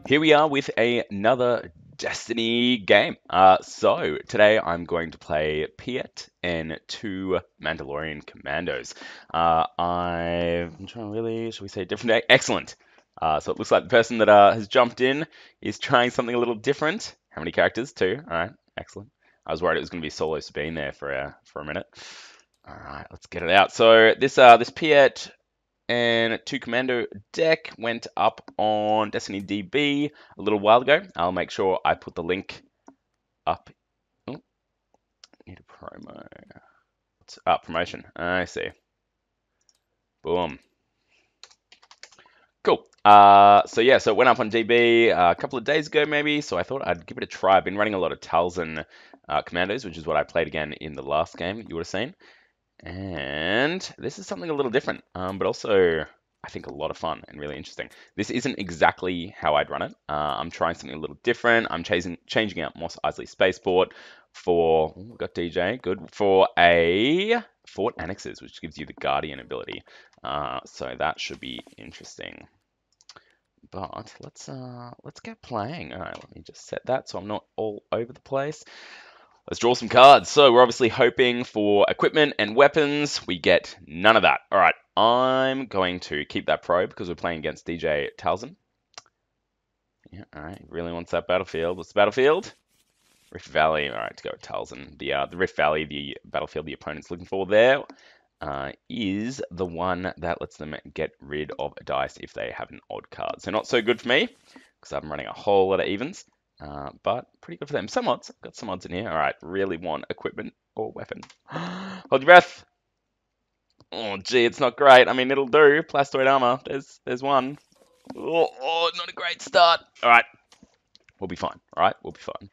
Here we are with another Destiny game. So today I'm going to play Piett and two Mandalorian Commandos. I'm trying to really, should we say different day? Excellent. So it looks like the person that has jumped in is trying something a little different. How many characters? Two. All right, excellent. I was worried it was going to be solo Sabine there for a minute. All right, let's get it out. So this Piett and two commando deck went up on Destiny DB a little while ago. I'll make sure I put the link up. Oh, need a promo. What's up? Promotion. I see. Boom. Cool. So it went up on DB a couple of days ago, maybe. So I thought I'd give it a try. I've been running a lot of Talzin commandos, which is what I played again in the last game you would have seen. And this is something a little different, but also I think a lot of fun and really interesting. This isn't exactly how I'd run it. I'm trying something a little different. I'm changing out Moss Eisley Spaceport for, we got DJ, good, for a Fort Annexes, which gives you the Guardian ability. So that should be interesting. But let's get playing. All right, let me just set that so I'm not all over the place. Let's draw some cards. So we're obviously hoping for equipment and weapons. We get none of that. All right, I'm going to keep that probe because we're playing against DJ Talzin. Yeah, all right, he really wants that battlefield. What's the battlefield? Rift Valley. All right, to go with Talzin. The Rift Valley, the battlefield the opponent's looking for there, is the one that lets them get rid of a dice if they have an odd card. So not so good for me because I'm running a whole lot of evens. But pretty good for them. Some odds. Got some odds in here. All right. Really want equipment or weapon. Hold your breath. Oh, gee, it's not great. I mean, it'll do. Plastoid armor. There's one. Oh, not a great start. All right. We'll be fine. All right. We'll be fine.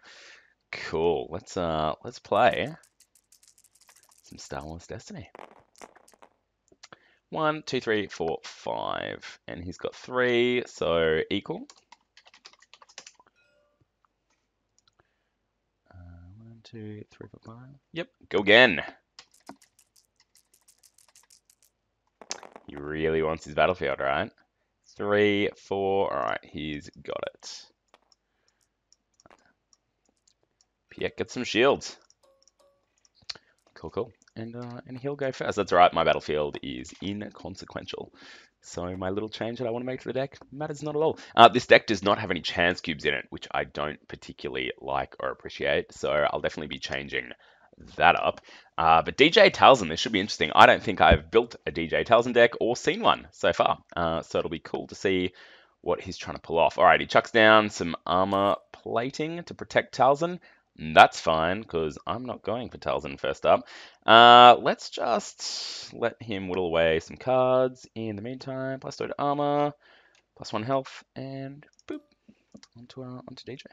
Cool. Let's play some Star Wars Destiny. 1, 2, 3, 4, 5. And he's got 3, so equal. 1, 2, 3, 4, 5. Yep, go again. He really wants his battlefield, right? 3, 4. All right, he's got it. Piett gets some shields. Cool. And he'll go first. That's all right. My battlefield is inconsequential. So my little change that I want to make to the deck matters not at all. This deck does not have any chance cubes in it, which I don't particularly like or appreciate. So I'll definitely be changing that up. But DJ Talzin, this should be interesting. I don't think I've built a DJ Talzin deck or seen one so far. So it'll be cool to see what he's trying to pull off. All right, he chucks down some armor plating to protect Talzin. That's fine, because I'm not going for Talzin first up. Let's just let him whittle away some cards. In the meantime, Plastoid armor, +1 health, and boop, onto DJ.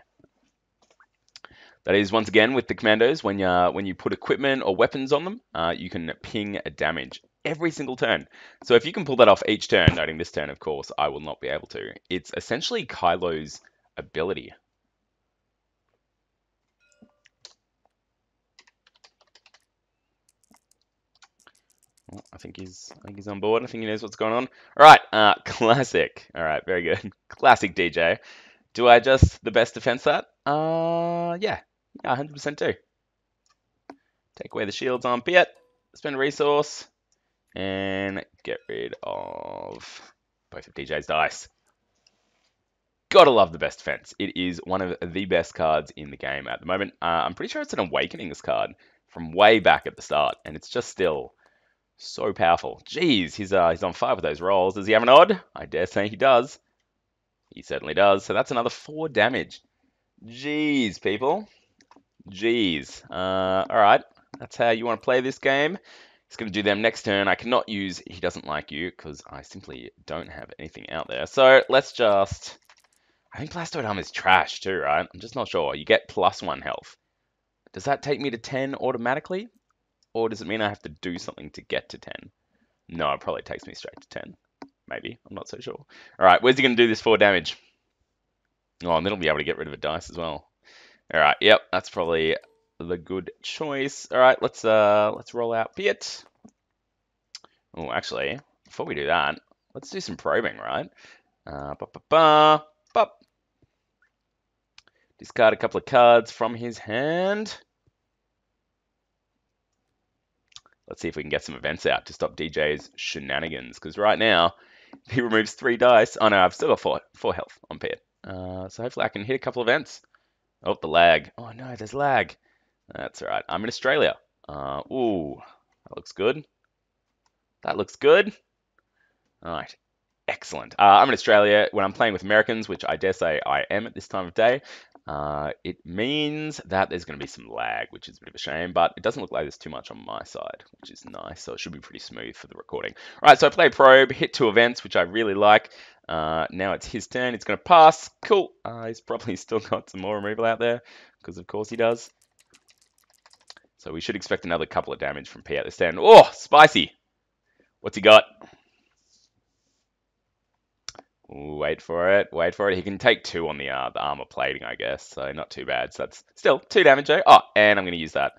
That is, once again, with the commandos, when you put equipment or weapons on them, you can ping a damage every single turn. So if you can pull that off each turn, noting this turn, of course, I will not be able to. It's essentially Kylo's ability. I think he's on board. I think he knows what's going on. All right, classic. All right, very good. Classic DJ. Do I adjust the best defense that? Yeah, 100% do. Take away the shields on Piett, spend a resource, and get rid of both of DJ's dice. Gotta love the best defense. It is one of the best cards in the game at the moment. I'm pretty sure it's an Awakenings card from way back at the start, and it's just still so powerful. Jeez, he's on fire with those rolls. Does he have an odd? I dare say he does. He certainly does. So that's another 4 damage. Jeez, people. Jeez. All right. That's how you want to play this game. He's going to do them next turn. I cannot use He Doesn't Like You because I simply don't have anything out there. So let's just... I think Plastoid Armor is trash too, right? I'm just not sure. You get +1 health. Does that take me to 10 automatically? Or does it mean I have to do something to get to 10? No, it probably takes me straight to 10. Maybe. I'm not so sure. All right, where's he going to do this 4 damage? Oh, and then he'll be able to get rid of a dice as well. All right, yep, that's probably the good choice. All right, let's roll out Piett. Oh, actually, before we do that, let's do some probing, right? Bop. Discard a couple of cards from his hand. Let's see if we can get some events out to stop DJ's shenanigans. Because right now, if he removes 3 dice. Oh no, I've still got four health on Piett. So hopefully I can hit a couple of events. Oh, the lag. Oh no, there's lag. That's all right. I'm in Australia. Ooh, that looks good. That looks good. All right. Excellent. I'm in Australia. When I'm playing with Americans, which I dare say I am at this time of day, it means that there's going to be some lag, which is a bit of a shame, but it doesn't look like there's too much on my side, which is nice, so it should be pretty smooth for the recording. All right, so I play Probe, hit 2 events, which I really like. Now it's his turn. It's going to pass. Cool. He's probably still got some more removal out there, because of course he does. So we should expect another couple of damage from Piett this turn. Oh, spicy. What's he got? Ooh, wait for it. Wait for it. He can take 2 on the armor plating, I guess. So not too bad. So that's still 2 damage, though. Oh, and I'm going to use that.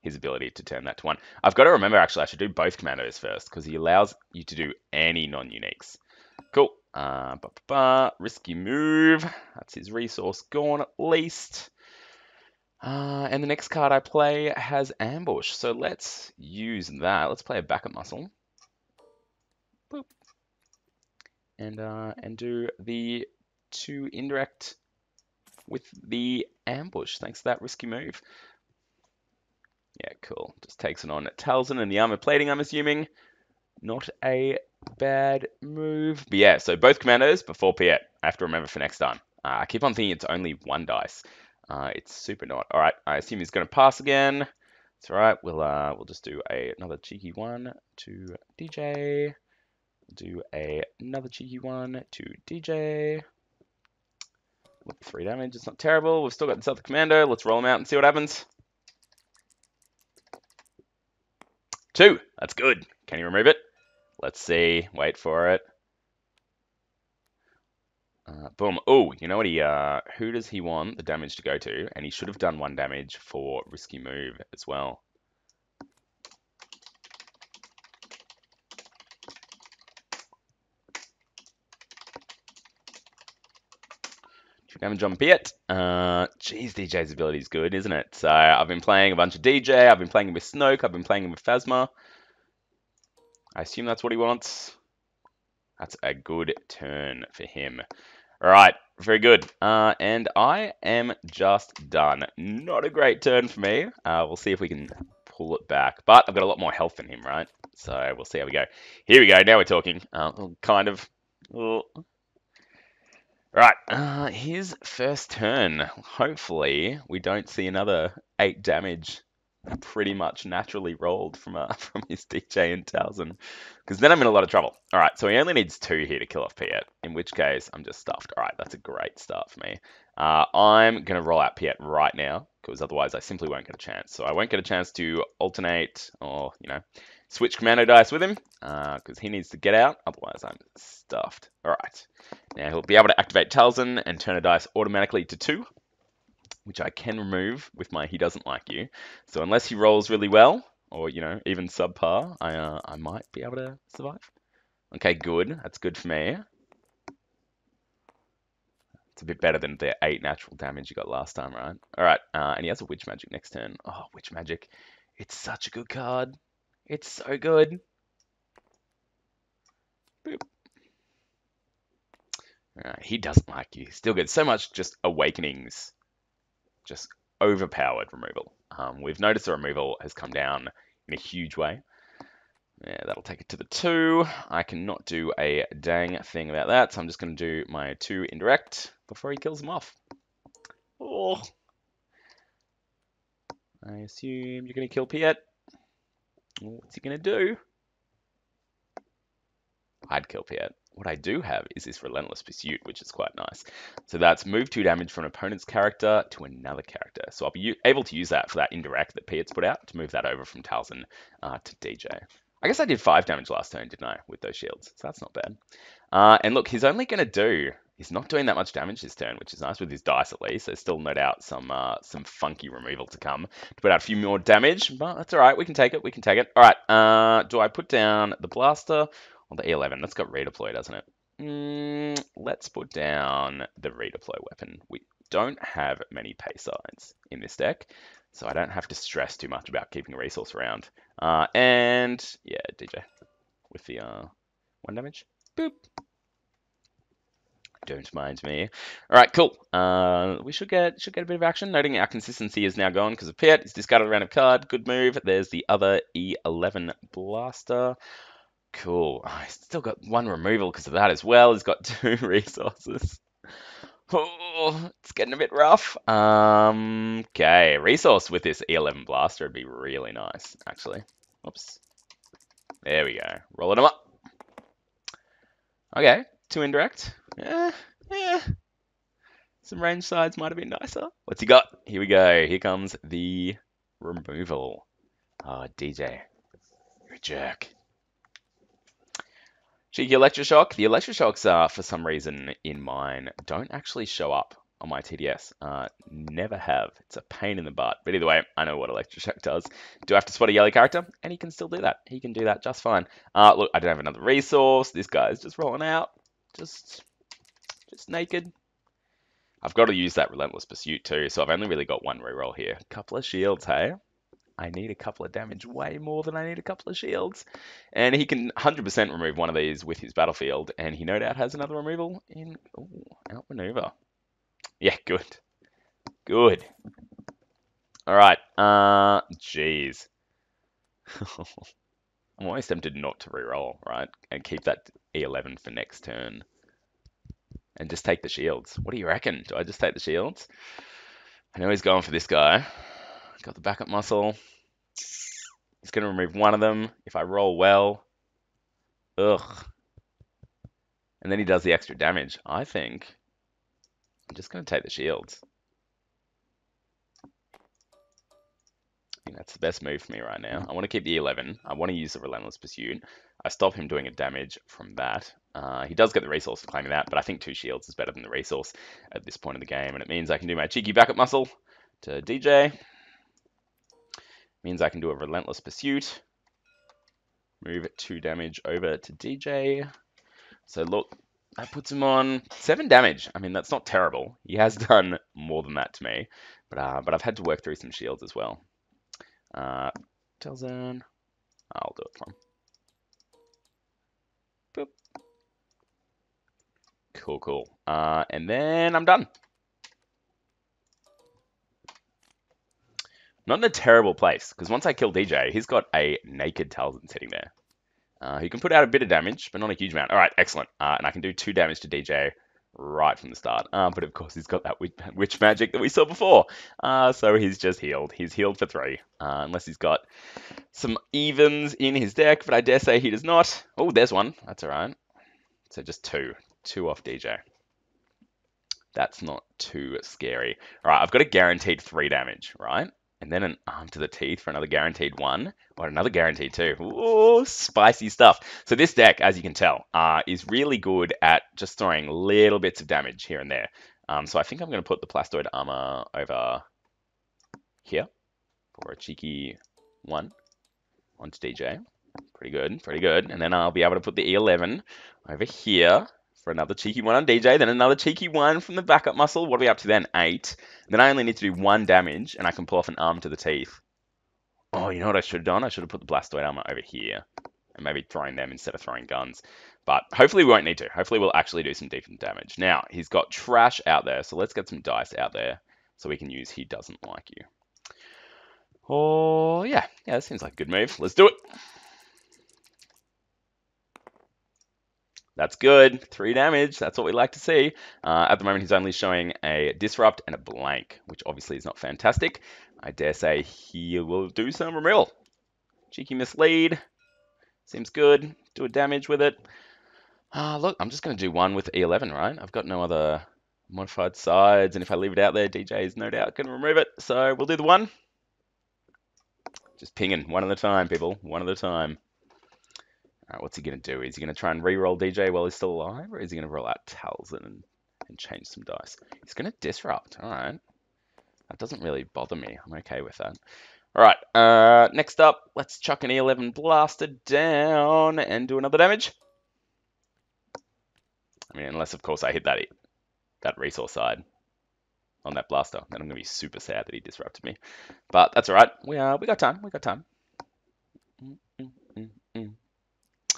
His ability to turn that to 1. I've got to remember, actually, I should do both commandos first, because he allows you to do any non-uniques. Cool. Risky move. That's his resource gone, at least. And the next card I play has Ambush. So let's use that. Let's play a backup muscle. Boop. And do the 2 indirect with the ambush. Thanks to that risky move. Yeah, cool. Just takes it on at Talzin and the armor plating, I'm assuming. Not a bad move. But yeah, so both commandos before Piett. I have to remember for next time. I keep on thinking it's only 1 dice. It's super not. All right, I assume he's going to pass again. It's all right. We'll just do another cheeky one to DJ. Do another cheeky one to DJ. With 3 damage, it's not terrible. We've still got this other commando. Let's roll him out and see what happens. 2. That's good. Can you remove it? Let's see. Wait for it. Boom. Oh, you know what who does he want the damage to go to? And he should have done 1 damage for risky move as well. Damage on Piett. Geez, DJ's ability is good, isn't it? So I've been playing a bunch of DJ. I've been playing him with Snoke. I've been playing him with Phasma. I assume that's what he wants. That's a good turn for him. All right, very good. And I am just done. Not a great turn for me. We'll see if we can pull it back. But I've got a lot more health than him, right? So we'll see how we go. Here we go. Now we're talking. Kind of. Right, his first turn. Hopefully, we don't see another 8 damage pretty much naturally rolled from from his DJ and Talzin, because then I'm in a lot of trouble. All right, so he only needs 2 here to kill off Piett, in which case I'm just stuffed. All right, that's a great start for me. I'm going to roll out Piett right now, because otherwise I simply won't get a chance. So I won't get a chance to alternate or, switch commando dice with him, because he needs to get out, otherwise I'm stuffed. All right, now he'll be able to activate Talzin and turn a dice automatically to 2, which I can remove with my He Doesn't Like You. So unless he rolls really well, or, even subpar, I might be able to survive. Okay, good. That's good for me. It's a bit better than the 8 natural damage you got last time, right? All right, and he has a Witch Magic next turn. Oh, Witch Magic. It's such a good card. It's so good. Boop. All right, He Doesn't Like You. Still good. So much just Awakenings. Just overpowered removal. We've noticed the removal has come down in a huge way. Yeah, that'll take it to the 2. I cannot do a dang thing about that, so I'm just going to do my 2 indirect before he kills him off. Oh. I assume you're going to kill Piett. What's he going to do? I'd kill Piett. What I do have is this Relentless Pursuit, which is quite nice. So that's move 2 damage from an opponent's character to another character. So I'll be able to use that for that indirect that Piett's put out to move that over from Talzin to DJ. I guess I did 5 damage last turn, didn't I, with those shields? So that's not bad. And look, he's only going to do... He's not doing that much damage this turn, which is nice with his dice at least. There's still no doubt some funky removal to come to put out a few more damage, but that's all right. We can take it. We can take it. All right. Do I put down the blaster or the E11? That's got redeploy, doesn't it? Let's put down the redeploy weapon. We don't have many pay sides in this deck, so I don't have to stress too much about keeping a resource around. And yeah, DJ with the 1 damage. Boop. Don't mind me. All right, cool. We should get a bit of action. Noting our consistency is now gone because of Piett. He's discarded a random card. Good move. There's the other E11 blaster. Cool. Oh, he's still got 1 removal because of that as well. He's got 2 resources. Oh, it's getting a bit rough. Okay, resource with this E11 blaster would be really nice, actually. Oops. There we go. Rolling them up. Okay, 2 indirect. Yeah. Some range sides might have been nicer. What's he got? Here we go. Here comes the removal. Oh, DJ. You're a jerk. Cheeky Electroshock. The Electroshocks, for some reason, in mine, don't actually show up on my TDS. Never have. It's a pain in the butt. But either way, I know what Electroshock does. Do I have to spot a yellow character? And he can still do that. He can do that just fine. Look, I don't have another resource. This guy's just rolling out. Just naked. I've got to use that Relentless Pursuit too, so I've only really got 1 reroll here. A couple of shields, hey? I need a couple of damage way more than I need a couple of shields. And he can 100% remove 1 of these with his battlefield, and he no doubt has another removal in outmaneuver. Yeah, good. Good. Alright, jeez. I'm always tempted not to reroll, right? And keep that E11 for next turn. And just take the shields. What do you reckon? Do I just take the shields? I know he's going for this guy. Got the backup muscle. He's going to remove 1 of them. If I roll well. Ugh. And then he does the extra damage. I think I'm just going to take the shields. I think that's the best move for me right now. I want to keep the 11. I want to use the Relentless Pursuit. I stop him doing a damage from that. He does get the resource for claiming that, but I think 2 shields is better than the resource at this point in the game. And it means I can do my cheeky backup muscle to DJ. Means I can do a Relentless Pursuit. Move 2 damage over to DJ. So look, that puts him on 7 damage. I mean, that's not terrible. He has done more than that to me. But I've had to work through some shields as well. Talzin. I'll do it for him. Boop. Cool. And then I'm done. Not in a terrible place, because once I kill DJ, he's got a naked Talzin sitting there. He can put out a bit of damage, but not a huge amount. All right, excellent. And I can do 2 damage to DJ right from the start. But of course, he's got that witch magic that we saw before. So he's just healed. He's healed for 3, unless he's got some evens in his deck, but I dare say he does not. Oh, there's 1. That's all right. So just 2. 2 off DJ. That's not too scary. All right, I've got a guaranteed 3 damage, right? And then an arm to the teeth for another guaranteed 1. Or another guaranteed 2. Ooh, spicy stuff. So this deck, as you can tell, is really good at just throwing little bits of damage here and there. So I think I'm going to put the Plastoid Armor over here for a cheeky 1 onto DJ. Pretty good. And then I'll be able to put the E11 over here for another cheeky 1 on DJ, then another cheeky 1 from the backup muscle. What are we up to then? 8. Then I only need to do 1 damage, and I can pull off an arm to the teeth. Oh, you know what I should have done? I should have put the Blastoid Armor over here, and maybe throwing them instead of throwing guns. But hopefully we won't need to. Hopefully we'll actually do some decent damage. Now, he's got trash out there, so let's get some dice out there so we can use He Doesn't Like You. Oh, yeah, that seems like a good move. Let's do it. That's good. 3 damage. That's what we like to see. At the moment, he's only showing a Disrupt and a Blank, which obviously is not fantastic. I dare say he will do some removal. Cheeky Mislead. Seems good. Do a damage with it. Look, I'm just going to do 1 with E11, right? I've got no other modified sides, and if I leave it out there, DJ is no doubt going to remove it. So we'll do the 1. Just pinging 1 at a time, people. 1 at a time. Alright, what's he going to do? Is he going to try and re-roll DJ while he's still alive? Or is he going to roll out Talzin and change some dice? He's going to disrupt. Alright. That doesn't really bother me. I'm okay with that. Alright, next up, let's chuck an E11 blaster down and do another damage. I mean, unless of course I hit that resource side on that blaster, then I'm gonna be super sad that he disrupted me. But that's all right. We got time. We got time.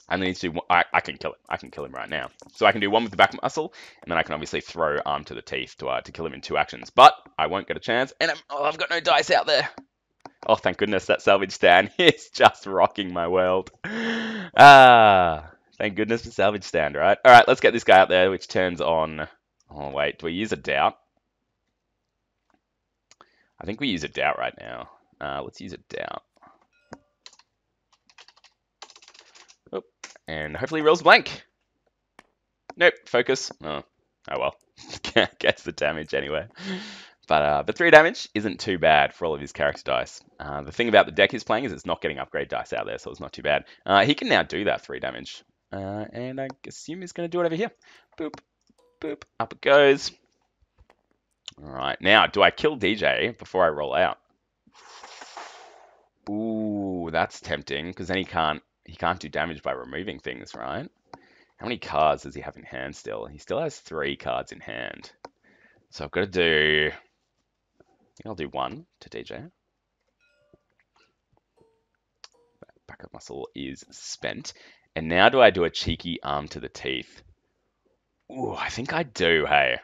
I need to do. I can kill him. I can kill him right now. So I can do one with the back muscle, and then I can obviously throw arm to the teeth to kill him in 2 actions. But I won't get a chance, and I've got no dice out there. Oh, thank goodness that salvage stand is just rocking my world. Ah, thank goodness for salvage stand, right? All right, let's get this guy out there, which turns on. Oh wait, do we use a doubt? I think we use a doubt right now. Let's use a doubt. Oh, and hopefully rolls blank. Nope, focus. Oh well. Gets the damage anyway. But 3 damage isn't too bad for all of his character dice. The thing about the deck he's playing is it's not getting upgrade dice out there, so it's not too bad. He can now do that 3 damage. And I assume he's going to do it over here. Boop, boop, up it goes. All right, now, do I kill DJ before I roll out? Ooh, that's tempting, because then he can't do damage by removing things, right? How many cards does he have in hand still? He still has 3 cards in hand. So I've got to do... I think I'll do 1 to DJ. Backup muscle is spent. And now do I do a cheeky arm to the teeth? Ooh, I think I do, hey.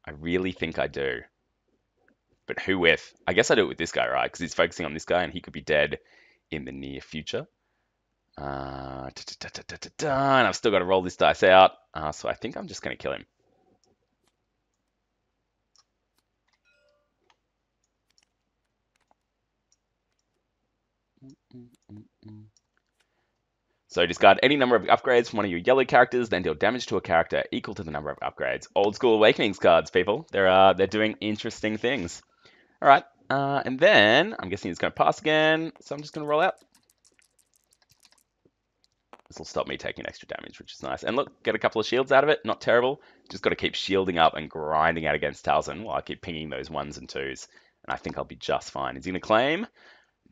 I really think I do. But who with? I guess I do it with this guy, right? Because he's focusing on this guy and he could be dead in the near future. And I've still got to roll this dice out. So I think I'm just going to kill him. So discard any number of upgrades from one of your yellow characters, then deal damage to a character equal to the number of upgrades. Old school Awakenings cards, people. They're doing interesting things. All right, and then I'm guessing he's going to pass again, so I'm just going to roll out. This will stop me taking extra damage, which is nice. And look, get a couple of shields out of it. Not terrible. Just got to keep shielding up and grinding out against Talzin while I keep pinging those 1s and 2s. And I think I'll be just fine. Is he going to claim?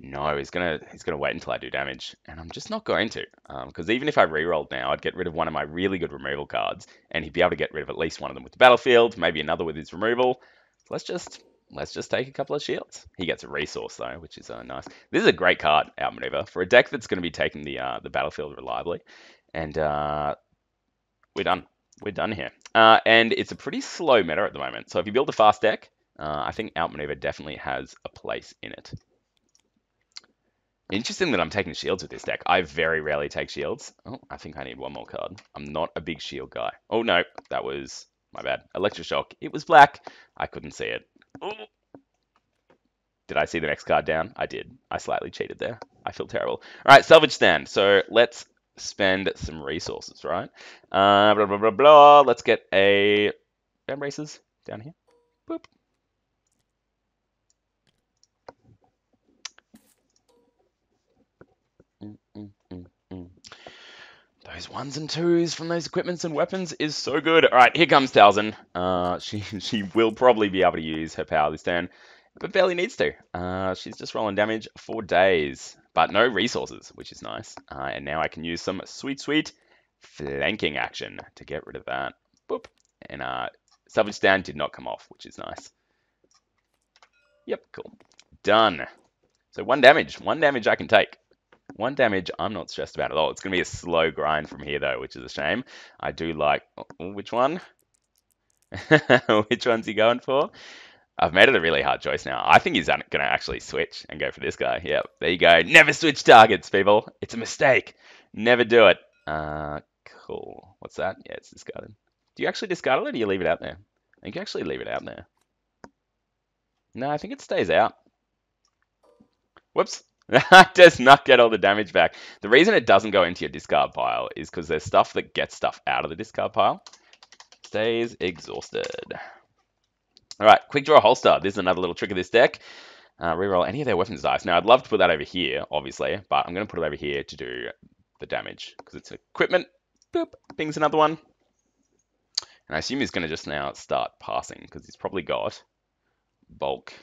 No, he's gonna wait until I do damage, and I'm just not going to, because even if I re-rolled now, I'd get rid of one of my really good removal cards, and he'd be able to get rid of at least one of them with the battlefield, maybe another with his removal. So let's just take a couple of shields. He gets a resource though, which is nice. This is a great card, Outmaneuver, for a deck that's going to be taking the battlefield reliably, and we're done. We're done here, and it's a pretty slow meta at the moment. So if you build a fast deck, I think Outmaneuver definitely has a place in it. Interesting that I'm taking shields with this deck. I very rarely take shields. Oh, I think I need 1 more card. I'm not a big shield guy. Oh, no. That was my bad. Electroshock. It was black. I couldn't see it. Oh. Did I see the next card down? I did. I slightly cheated there. I feel terrible. All right, salvage stand. So let's spend some resources, right? Blah, blah, blah, blah. Let's get a... Down races down here. Boop. Those 1s and 2s from those equipments and weapons is so good. All right, here comes Talzin. She will probably be able to use her power this turn, but barely needs to. She's just rolling damage for days, but no resources, which is nice. And now I can use some sweet flanking action to get rid of that. Boop. And salvage stand did not come off, which is nice. Yep, cool. Done. So 1 damage. 1 damage I can take. 1 damage, I'm not stressed about at all. It's going to be a slow grind from here, though, which is a shame. I do like... Oh, which one? Which one's he going for? I've made it a really hard choice now. I think he's going to actually switch and go for this guy. Yep, there you go. Never switch targets, people. It's a mistake. Never do it. Cool. What's that? Yeah, it's discarded. Do you actually discard it, or do you leave it out there? I think you actually leave it out there. No, I think it stays out. Whoops. That does not get all the damage back. The reason it doesn't go into your discard pile is because there's stuff that gets stuff out of the discard pile. Stays exhausted. All right, quick draw holster. This is another little trick of this deck. Reroll any of their weapons dice. Now, I'd love to put that over here, obviously, but I'm going to put it over here to do the damage because it's equipment. Boop, pings another one. And I assume he's going to just now start passing because he's probably got bulk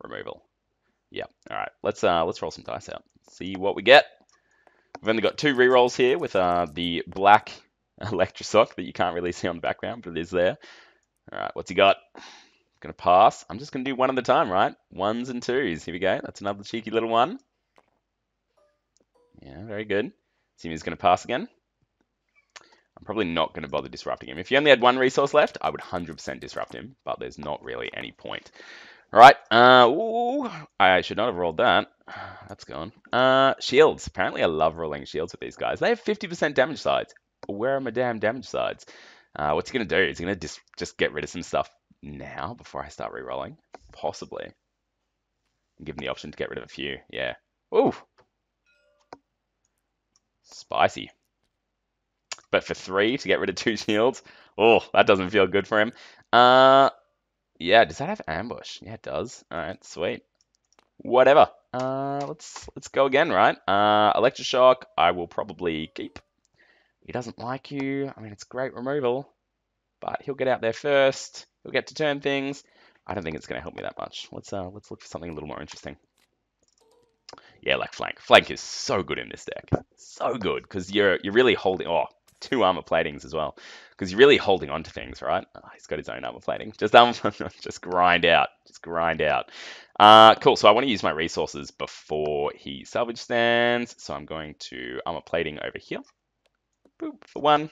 removal. Yeah, all right. Let's roll some dice out. See what we get. We've only got 2 rerolls here with the black Electroshock that you can't really see on the background, but it is there. All right, what's he got? Gonna pass. I'm just gonna do one at a time, right? Ones and twos. Here we go. That's another cheeky little one. Yeah, very good. See, he's gonna pass again. I'm probably not going to bother disrupting him. If you only had one resource left, I would 100% disrupt him, but there's not really any point. All right. Ooh, I should not have rolled that. That's gone. Shields. Apparently, I love rolling shields with these guys. They have 50% damage sides. Where are my damn damage sides? What's he going to do? Is he going to just get rid of some stuff now before I start re-rolling? Possibly. Give him the option to get rid of a few. Yeah. Ooh. Spicy. But for 3 to get rid of 2 shields, oh, that doesn't feel good for him. Yeah, does that have ambush? Yeah, it does. All right, sweet. Whatever. Let's go again, right? Electroshock, I will probably keep. He doesn't like you. I mean, it's great removal, but he'll get out there first. He'll get to turn things. I don't think it's going to help me that much. Let's look for something a little more interesting. Yeah, like flank. Flank is so good in this deck. So good because you're really holding. Oh, 2 armor platings as well, because you're really holding on to things, right? Oh, he's got his own armor plating. Just just grind out. Just grind out. Cool. So I want to use my resources before he salvage stands. So I'm going to armor plating over here. Boop for 1.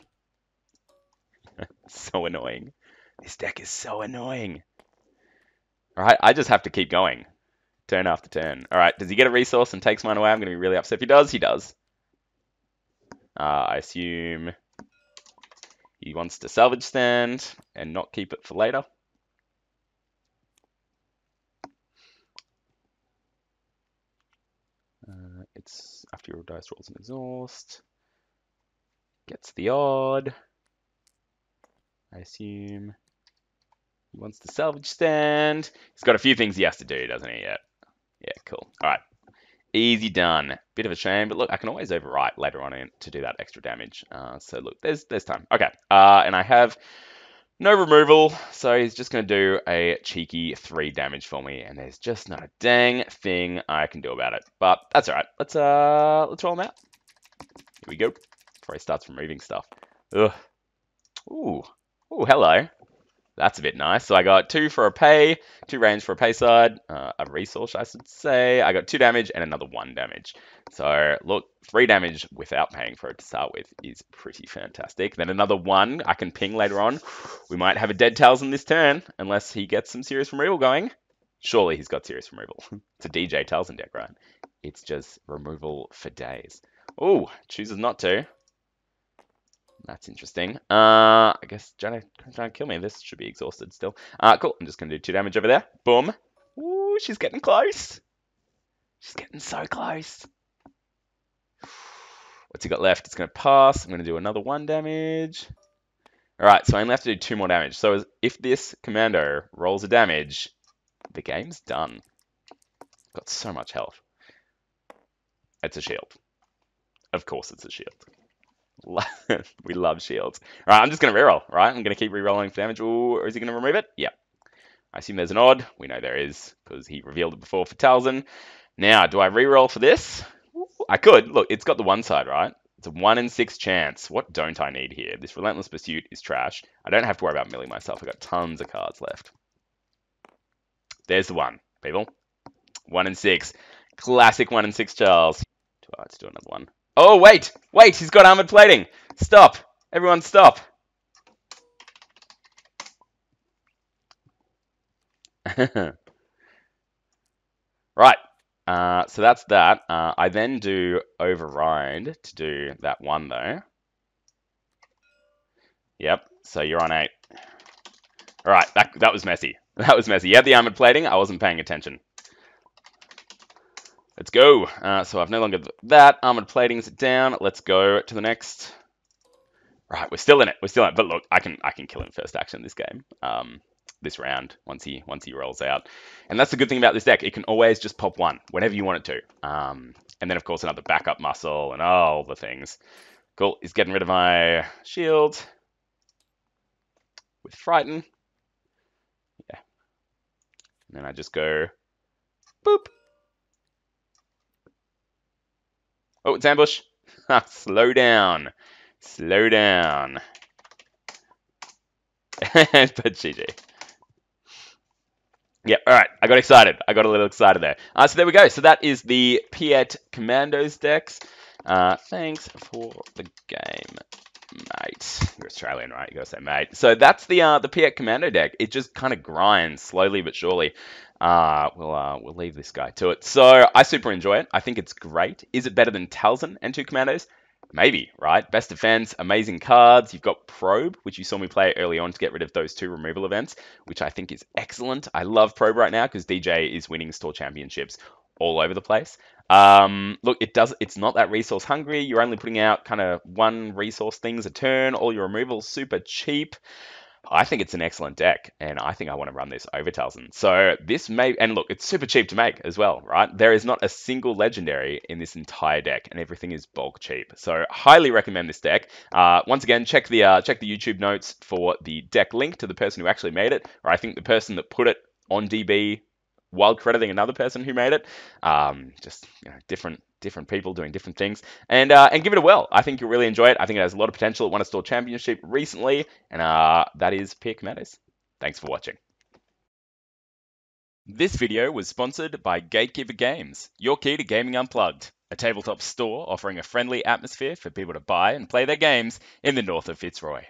So annoying. This deck is so annoying. All right, I just have to keep going. Turn after turn. All right, does he get a resource and takes mine away? I'm going to be really upset if he does. He does. I assume he wants to salvage stand and not keep it for later. It's after your dice rolls an exhaust. Gets the odd. I assume he wants to salvage stand. He's got a few things he has to do, doesn't he? Yeah. Yeah, cool. All right. Easy done. Bit of a shame, but look, I can always overwrite later on to do that extra damage. So look, there's time. Okay. And I have no removal, so he's just going to do a cheeky 3 damage for me, and there's just not a dang thing I can do about it. But that's all right. Let's roll him out. Here we go. Before he starts removing stuff. Ugh. Ooh. Ooh, hello. That's a bit nice. So I got 2 for a pay, 2 range for a pay side, a resource, I should say. I got 2 damage and another 1 damage. So look, 3 damage without paying for it to start with is pretty fantastic. Then another 1 I can ping later on. We might have a dead Talzin this turn, unless he gets some serious removal going. Surely he's got serious removal. It's a DJ Talzin deck, right? It's just removal for days. Oh, chooses not to. That's interesting. I guess trying to kill me. This should be exhausted still. Cool. I'm just going to do 2 damage over there. Boom. Ooh, she's getting close. She's getting so close. What's he got left? It's going to pass. I'm going to do another 1 damage. All right, so I only have to do 2 more damage. So if this commando rolls a damage, the game's done. Got so much health. It's a shield. Of course it's a shield. We love shields. All right, I'm just going to reroll, right? I'm going to keep rerolling for damage. Ooh, or is he going to remove it? Yeah. I assume there's an odd. We know there is, because he revealed it before for Talzin. Now, do I reroll for this? I could. Look, it's got the 1 side, right? It's a 1 in 6 chance. What don't I need here? This Relentless Pursuit is trash. I don't have to worry about milling myself. I've got tons of cards left. There's the 1, people. 1 in 6. Classic 1 in 6, Charles. Let's do another 1. Oh, wait! Wait, he's got armored plating! Stop! Everyone stop! Right. So that's that. I then do override to do that 1, though. Yep, so you're on 8. All right, that was messy. That was messy. You had the armored plating. I wasn't paying attention. Let's go. So I've no longer that. Armored plating's down. Let's go to the next. Right, we're still in it. We're still in it. But look, I can kill him first action this game. This round once he rolls out. And that's the good thing about this deck. It can always just pop 1 whenever you want it to. And then of course another backup muscle and all the things. Cool. He's getting rid of my shield with Frighten. Yeah. And then I just go boop. Oh, it's ambush. Slow down. Slow down. But GG. Yep, all right. I got excited. I got a little excited there. So there we go. So that is the Piett Commandos decks. Thanks for the game, mate. You're Australian, right? You gotta say mate. So that's the Piett Commando deck. It just kind of grinds slowly but surely. We'll leave this guy to it. So I super enjoy it. I think it's great. Is it better than Talzin and 2 Commandos? Maybe, right? Best defense, amazing cards. You've got Probe, which you saw me play early on to get rid of those 2 removal events, which I think is excellent. I love Probe right now because DJ is winning store championships all over the place. Look, it's not that resource hungry. You're only putting out kind of 1 resource things a turn. All your removals super cheap. I think it's an excellent deck, and I think I want to run this over Talzin. So this may, and look, it's super cheap to make as well, right? There is not a single legendary in this entire deck, and everything is bulk cheap. So highly recommend this deck. Once again, check the YouTube notes for the deck link to the person who actually made it, or I think the person that put it on DB while crediting another person who made it. Just different people doing different things, and give it a whirl. I think you'll really enjoy it. I think it has a lot of potential. It won a store championship recently, and that is Piett Commandos. Thanks for watching. This video was sponsored by Gatekeeper Games, your key to gaming unplugged, a tabletop store offering a friendly atmosphere for people to buy and play their games in the north of Fitzroy.